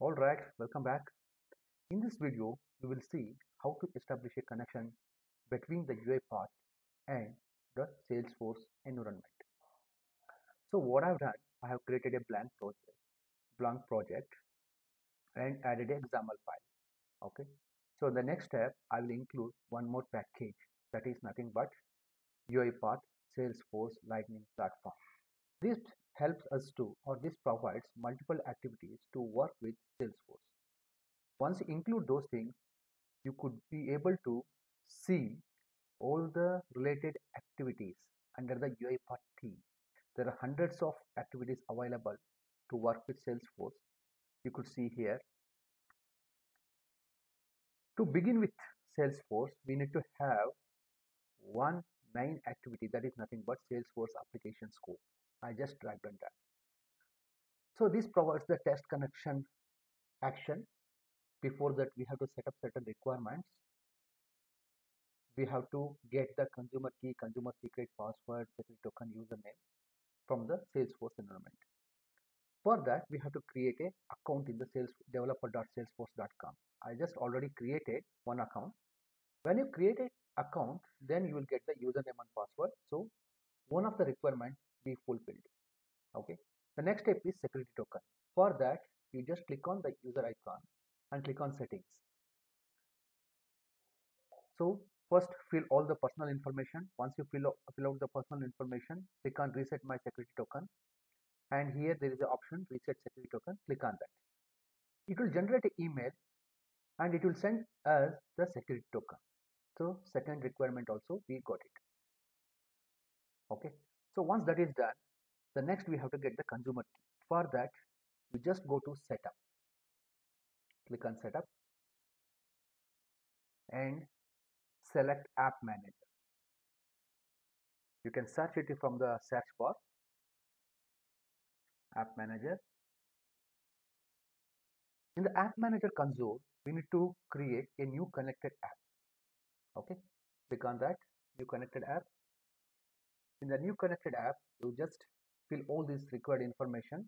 Alright, welcome back. In this video, we will see how to establish a connection between the UiPath and the Salesforce environment. So what I've done, I have created a blank project and added an example file. Okay. So the next step, I will include one more package that is nothing but UiPath Salesforce Lightning Platform. This helps us to, or this provides multiple activities to work with Salesforce. Once you include those things, you could be able to see all the related activities under the UiPath theme. There are hundreds of activities available to work with Salesforce. You could see here. To begin with Salesforce, we need to have one main activity that is nothing but Salesforce application scope. I just dragged on that. So this provides the test connection action. Before that, we have to set up certain requirements. We have to get the consumer key, consumer secret, password, secret token, username from the Salesforce environment. For that, we have to create a account in the developer.salesforce.com. I just already created one account. When you create an account, then you will get the username and password. So one of the requirements be fulfilled. Okay. The next step is security token. For that, you just click on the user icon and click on settings. So first fill all the personal information. Once you fill out the personal information, click on reset my security token. And here there is the option reset security token. Click on that. It will generate an email and it will send us the security token. So second requirement also we got it. Okay. So once that is done, the next we have to get the consumer key. For that, we just go to setup. Click on setup and select app manager. You can search it from the search bar, app manager. In the app manager console, we need to create a new connected app. Okay. Click on that, new connected app. In the new connected app, you just fill all this required information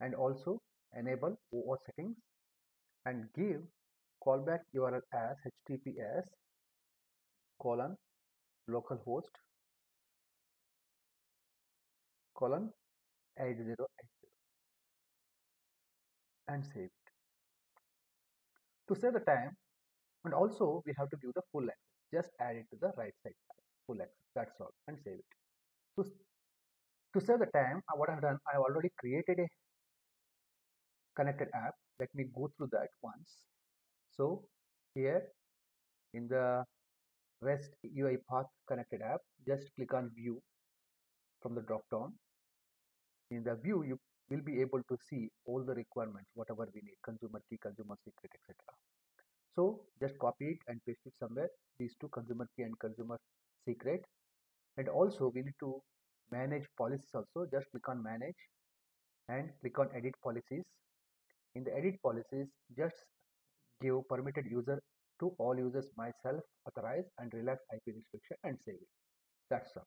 and also enable OAuth settings and give callback URL as https colon localhost colon 8080 and save it. To save the time, and also we have to give the full access. Just add it to the right side, full access. That's all, and save it. To save the time, what I've done, I've already created a connected app. Let me go through that once. So here in the REST UiPath connected app, just click on view from the drop down. In the view, you will be able to see all the requirements, whatever we need, consumer key, consumer secret, etc. So just copy it and paste it somewhere, these two, consumer key and consumer secret. And also we need to manage policies also. Just click on manage and click on edit policies. In the edit policies, just give permitted user to all users, myself, authorize and relax IP restriction and save it. That's all.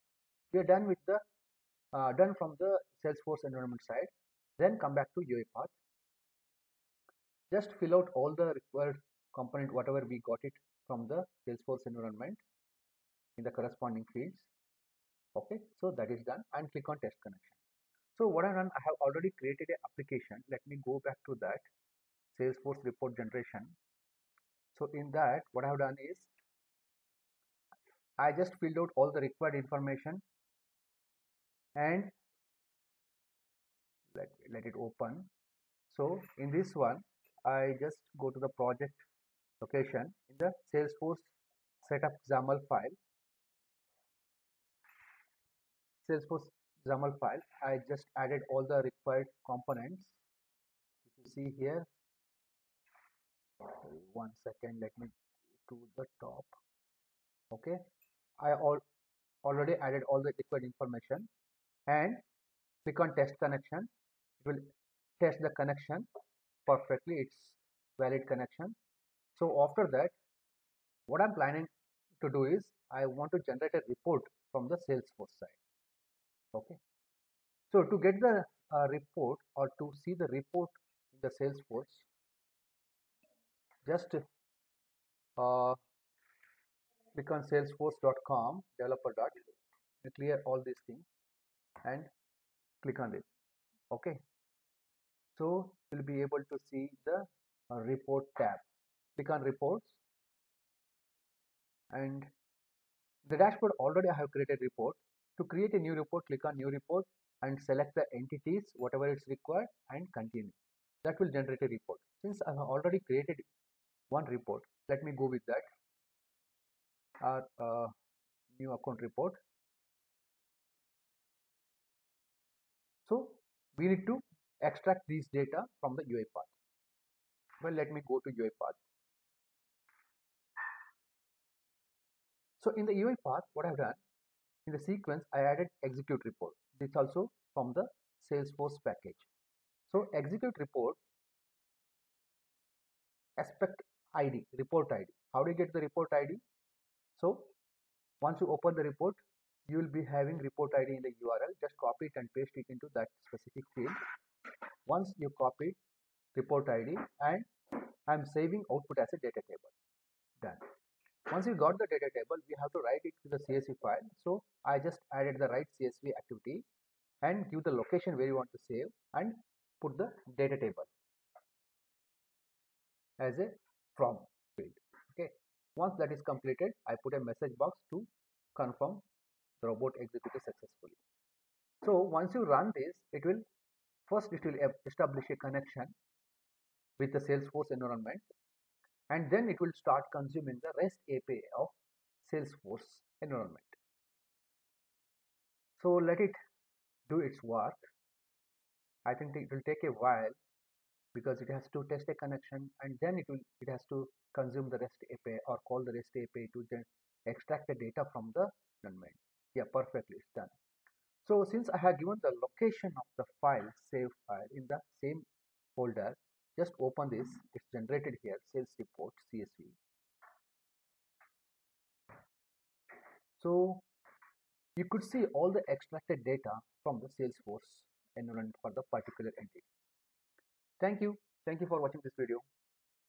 We are done with the done from the Salesforce environment side. Then come back to UiPath. Just fill out all the required component, whatever we got it from the Salesforce environment in the corresponding fields. Okay, so that is done and click on test connection. So what I've done, I have already created an application. Let me go back to that Salesforce report generation. So in that, what I have done is I just filled out all the required information and let it open. So in this one, I just go to the project location in the Salesforce setup XAML file. Salesforce XAML file. I just added all the required components. If you see here, one second, let me go to the top. Okay, I already added all the required information and click on test connection. It will test the connection perfectly. It's valid connection. So after that, what I'm planning to do is I want to generate a report from the Salesforce side. Okay. So to get the report or to see the report in the Salesforce, just click on salesforce.com developer dot, clear all these things and click on this. Okay, so you'll be able to see the report tab. Click on reports, and the dashboard already I have created report. To create a new report, click on new report and select the entities whatever is required and continue. That will generate a report. Since I have already created one report, let me go with that. Our new account report. So we need to extract these data from the UiPath. Well, let me go to UiPath. So in the UiPath, what I've done, in the sequence, I added execute report. This also from the Salesforce package. So execute report, aspect ID, report ID. How do you get the report ID? So once you open the report, you will be having report ID in the URL. Just copy it and paste it into that specific field. Once you copy report ID, and I'm saving output as a data table. Done. Once you got the data table, we have to write it to the CSV file. So I just added the write CSV activity and give the location where you want to save and put the data table as a from field. Okay. Once that is completed, I put a message box to confirm the robot executed successfully. So once you run this, it will establish a connection with the Salesforce environment, and then it will start consuming the REST API of Salesforce environment. So let it do its work. I think it will take a while because it has to test a connection, and then it has to consume the REST API or call the REST API to then extract the data from the environment. Yeah, perfectly, it's done. So since I have given the location of the file, save file in the same folder, just open this. It's generated here, sales report CSV. So you could see all the extracted data from the Salesforce environment for the particular entity. Thank you. Thank you for watching this video.